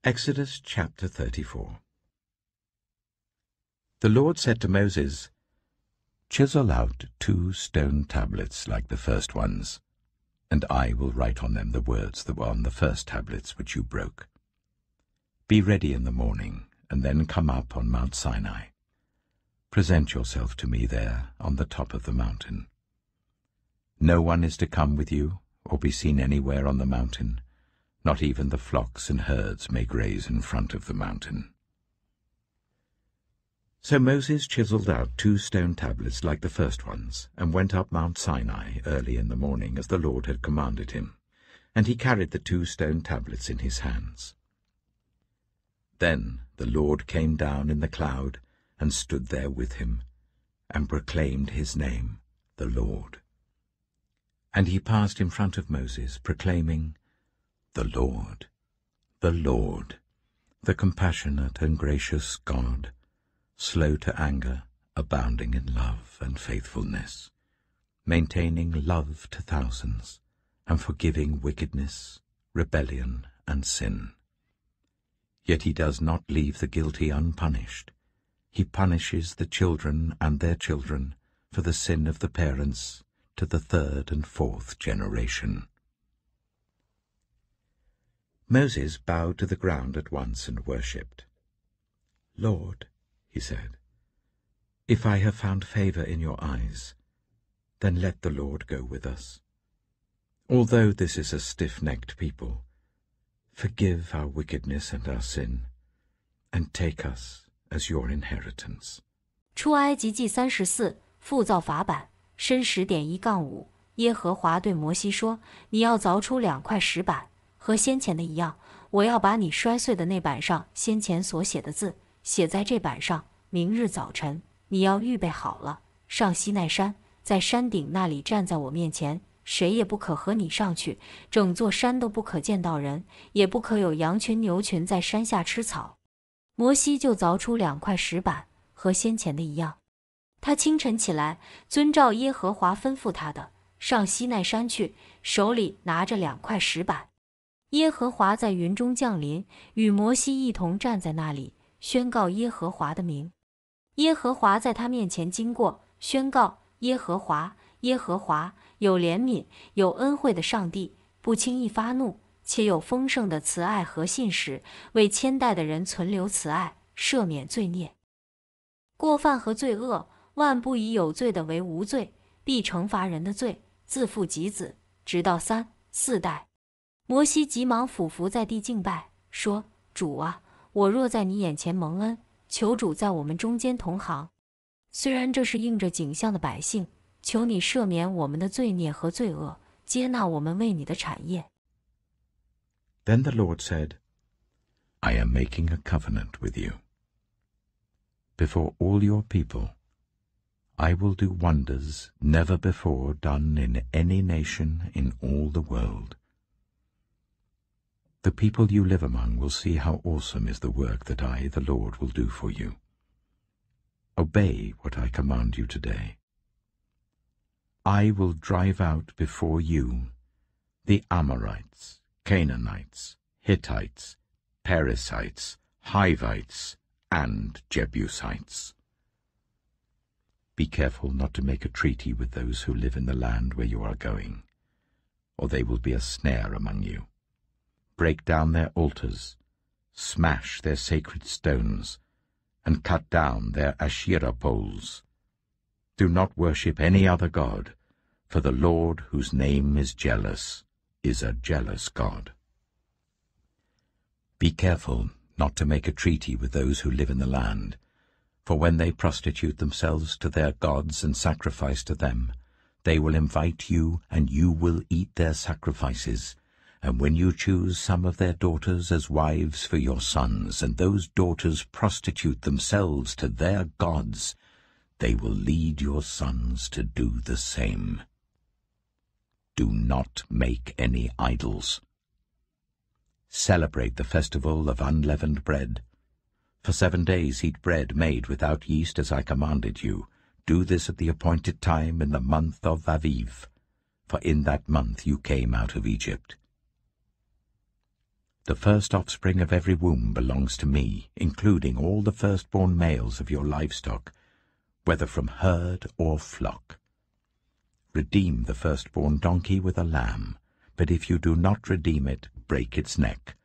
Exodus chapter 34. The Lord said to Moses, "Chisel out 2 stone tablets like the first ones, and I will write on them the words that were on the first tablets which you broke. Be ready in the morning, and then come up on Mount Sinai. Present yourself to me there on the top of the mountain. No one is to come with you or be seen anywhere on the mountain. Not even the flocks and herds may graze in front of the mountain." So Moses chiseled out 2 stone tablets like the first ones, and went up Mount Sinai early in the morning, as the Lord had commanded him, and he carried the 2 stone tablets in his hands. Then the Lord came down in the cloud, and stood there with him, and proclaimed his name, the Lord. And he passed in front of Moses, proclaiming, the Lord, the compassionate and gracious God, slow to anger, abounding in love and faithfulness, maintaining love to thousands, and forgiving wickedness, rebellion, and sin. Yet he does not leave the guilty unpunished. He punishes the children and their children for the sin of the parents to the 3rd and 4th generation. Moses bowed to the ground at once and worshipped. "Lord," he said, "if I have found favor in your eyes, then let the Lord go with us. Although this is a stiff-necked people, forgive our wickedness and our sin, and take us as your inheritance." 出埃及记34复造法版申10.1-5耶和华对摩西说：“你要凿出2块石板，和先前的一样，我要把你摔碎的那板上先前所写的字写在这板上。明日早晨，你要预备好了，上西奈山，在山顶那里站在我面前，谁也不可和你上去，整座山都不可见到人，也不可有羊群牛群在山下吃草。”摩西就凿出2块石板，和先前的一样。他清晨起来，遵照耶和华吩咐他的，上西奈山去，手里拿着2块石板。耶和华在云中降临，与摩西一同站在那里，宣告耶和华的名。耶和华在他面前经过，宣告：耶和华，耶和华，有怜悯、有恩惠的上帝，不轻易发怒，且有丰盛的慈爱和信实，为千代的人存留慈爱，赦免罪孽、过犯和罪恶，万不以有罪的为无罪，必惩罚人的罪，自父及子，直到3、4代。摩西急忙俯伏在地敬拜，说：“主啊，我若在你眼前蒙恩，求主在我们中间同行。虽然这是应着景象的百姓，求你赦免我们的罪孽和罪恶，接纳我们为你的产业。” Then the Lord said, "I am making a covenant with you. Before all your people, I will do wonders never before done in any nation in all the world. The people you live among will see how awesome is the work that I, the Lord, will do for you. Obey what I command you today. I will drive out before you the Amorites, Canaanites, Hittites, Perizzites, Hivites, and Jebusites. Be careful not to make a treaty with those who live in the land where you are going, or they will be a snare among you. Break down their altars, smash their sacred stones, and cut down their Asherah poles. Do not worship any other god, for the Lord, whose name is jealous, is a jealous God. Be careful not to make a treaty with those who live in the land, for when they prostitute themselves to their gods and sacrifice to them, they will invite you, and you will eat their sacrifices. And when you choose some of their daughters as wives for your sons, and those daughters prostitute themselves to their gods, they will lead your sons to do the same. Do not make any idols. Celebrate the festival of unleavened bread. For 7 days eat bread made without yeast as I commanded you. Do this at the appointed time in the month of Aviv, for in that month you came out of Egypt. The first offspring of every womb belongs to me, including all the firstborn males of your livestock, whether from herd or flock. Redeem the firstborn donkey with a lamb, but if you do not redeem it, break its neck.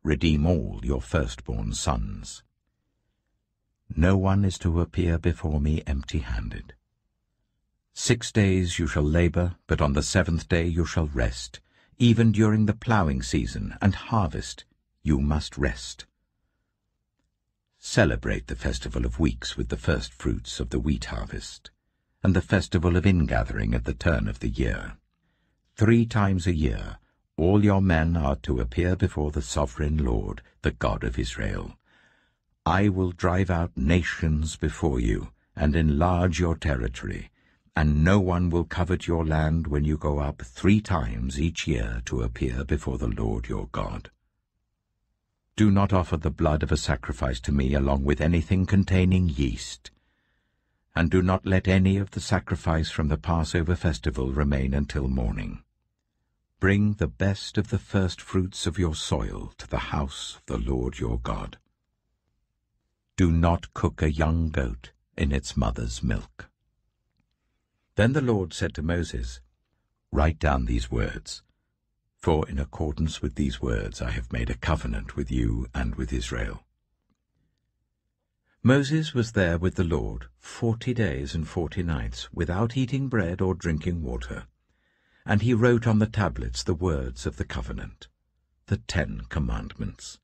Redeem all your firstborn sons. No one is to appear before me empty-handed. 6 days you shall labor, but on the 7th day you shall rest. Even during the plowing season and harvest you must rest. Celebrate the festival of weeks with the first fruits of the wheat harvest, and the festival of ingathering at the turn of the year. 3 times a year all your men are to appear before the sovereign Lord, the God of Israel. I will drive out nations before you, and enlarge your territory, and no one will covet your land when you go up 3 times each year to appear before the Lord your God. Do not offer the blood of a sacrifice to me along with anything containing yeast, and do not let any of the sacrifice from the Passover festival remain until morning. Bring the best of the first fruits of your soil to the house of the Lord your God. Do not cook a young goat in its mother's milk. Then the Lord said to Moses, Write down these words, for in accordance with these words I have made a covenant with you and with Israel. Moses was there with the Lord 40 days and 40 nights, without eating bread or drinking water. And he wrote on the tablets the words of the covenant, the 10 commandments.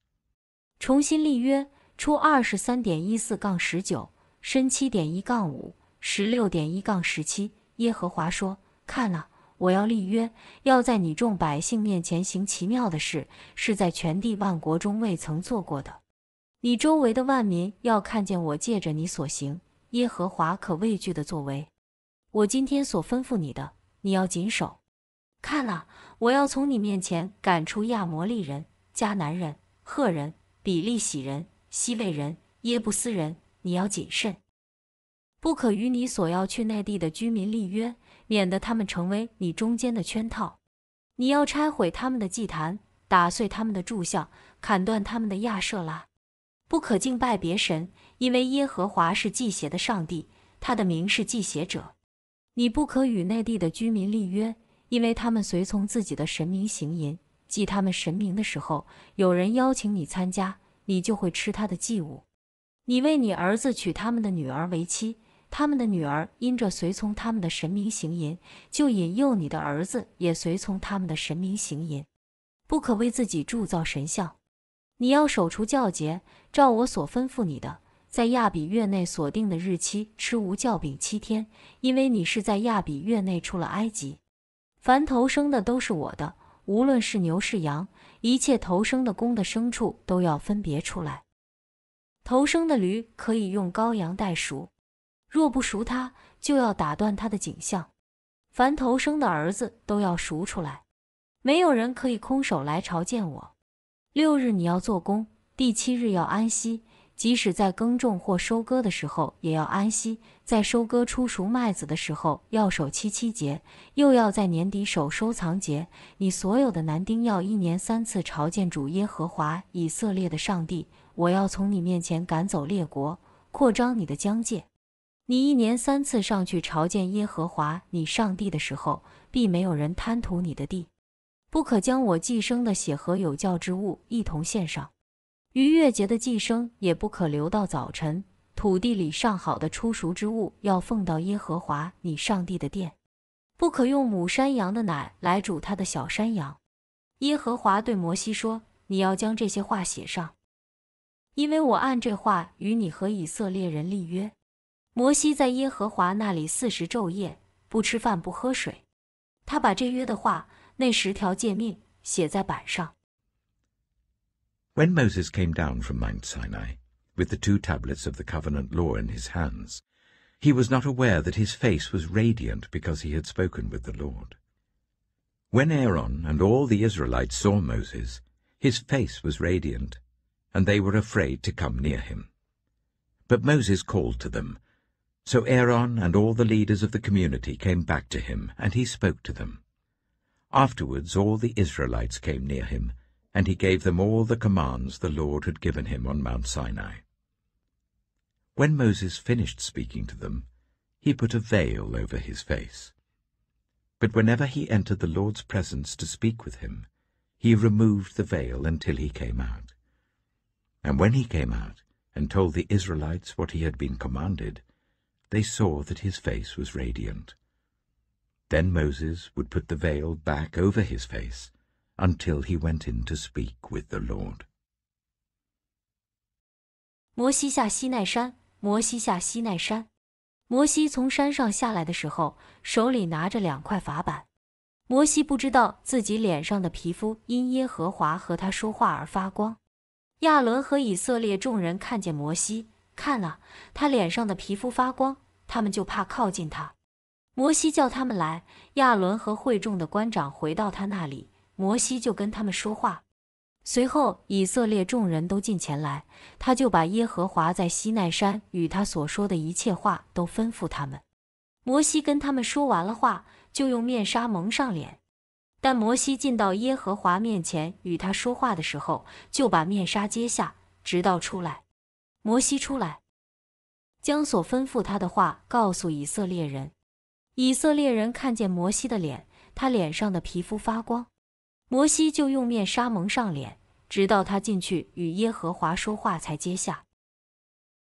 重新立约，出23.14-19，申7.1-5，16.1-17。耶和华说：看哪，我要立约，要在你众百姓面前行奇妙的事，是在全地万国中未曾做过的。你周围的万民要看见我借着你所行耶和华可畏惧的作为。我今天所吩咐你的，你要谨守。看哪，我要从你面前赶出亚摩利人、迦南人、赫人、比利洗人、西魏人、耶布斯人，你要谨慎，不可与你所要去内地的居民立约，免得他们成为你中间的圈套。你要拆毁他们的祭坛，打碎他们的柱像，砍断他们的亚舍拉。不可敬拜别神，因为耶和华是祭邪的上帝，他的名是祭邪者。你不可与内地的居民立约，因为他们随从自己的神明行淫，祭他们神明的时候，有人邀请你参加，你就会吃他的祭物。你为你儿子娶他们的女儿为妻，他们的女儿因着随从他们的神明行淫，就引诱你的儿子也随从他们的神明行淫。不可为自己铸造神像。你要守除酵节，照我所吩咐你的，在亚比月内所定的日期吃无酵饼7天，因为你是在亚比月内出了埃及。凡头生的都是我的，无论是牛是羊，一切头生的公的牲畜都要分别出来。头生的驴可以用羔羊代赎，若不赎它，就要打断它的颈项。凡头生的儿子都要赎出来，没有人可以空手来朝见我。6日你要做工，第7日要安息，即使在耕种或收割的时候也要安息，在收割出熟麦子的时候要守7节，又要在年底守收藏节。你所有的男丁要1年3次朝见主耶和华以色列的上帝。我要从你面前赶走列国，扩张你的疆界。你1年3次上去朝见耶和华你上帝的时候，必没有人贪图你的地。不可将我祭牲的血和有酵之物一同献上。逾越节的祭牲也不可留到早晨，土地里上好的出熟之物要奉到耶和华你上帝的殿。不可用母山羊的奶来煮他的小山羊。耶和华对摩西说：你要将这些话写上，因为我按这话与你和以色列人立约。摩西在耶和华那里40昼夜，不吃饭不喝水。他把这约的话，那10条诫命写在板上。When Moses came down from Mount Sinai, with the 2 tablets of the covenant law in his hands, he was not aware that his face was radiant because he had spoken with the Lord. When Aaron and all the Israelites saw Moses, his face was radiant, and they were afraid to come near him. But Moses called to them. So Aaron and all the leaders of the community came back to him, and he spoke to them. Afterwards all the Israelites came near him, and he gave them all the commands the Lord had given him on Mount Sinai. When Moses finished speaking to them, he put a veil over his face. But whenever he entered the Lord's presence to speak with him, he removed the veil until he came out. And when he came out and told the Israelites what he had been commanded, they saw that his face was radiant. Then Moses would put the veil back over his face until he went in to speak with the Lord. 摩西下西奈山，摩西下西奈山。摩西从山上下来的时候，手里拿着2块法板。摩西不知道自己脸上的皮肤因耶和华和他说话而发光。亚伦和以色列众人看见摩西，看啊，他脸上的皮肤发光，他们就怕靠近他。摩西叫他们来，亚伦和会众的官长回到他那里，摩西就跟他们说话。随后以色列众人都进前来，他就把耶和华在西奈山与他所说的一切话都吩咐他们。摩西跟他们说完了话，就用面纱蒙上脸。但摩西进到耶和华面前与他说话的时候，就把面纱揭下，直到出来。摩西出来，将所吩咐他的话告诉以色列人。以色列人看见摩西的脸，他脸上的皮肤发光。摩西就用面纱蒙上脸，直到他进去与耶和华说话才揭下。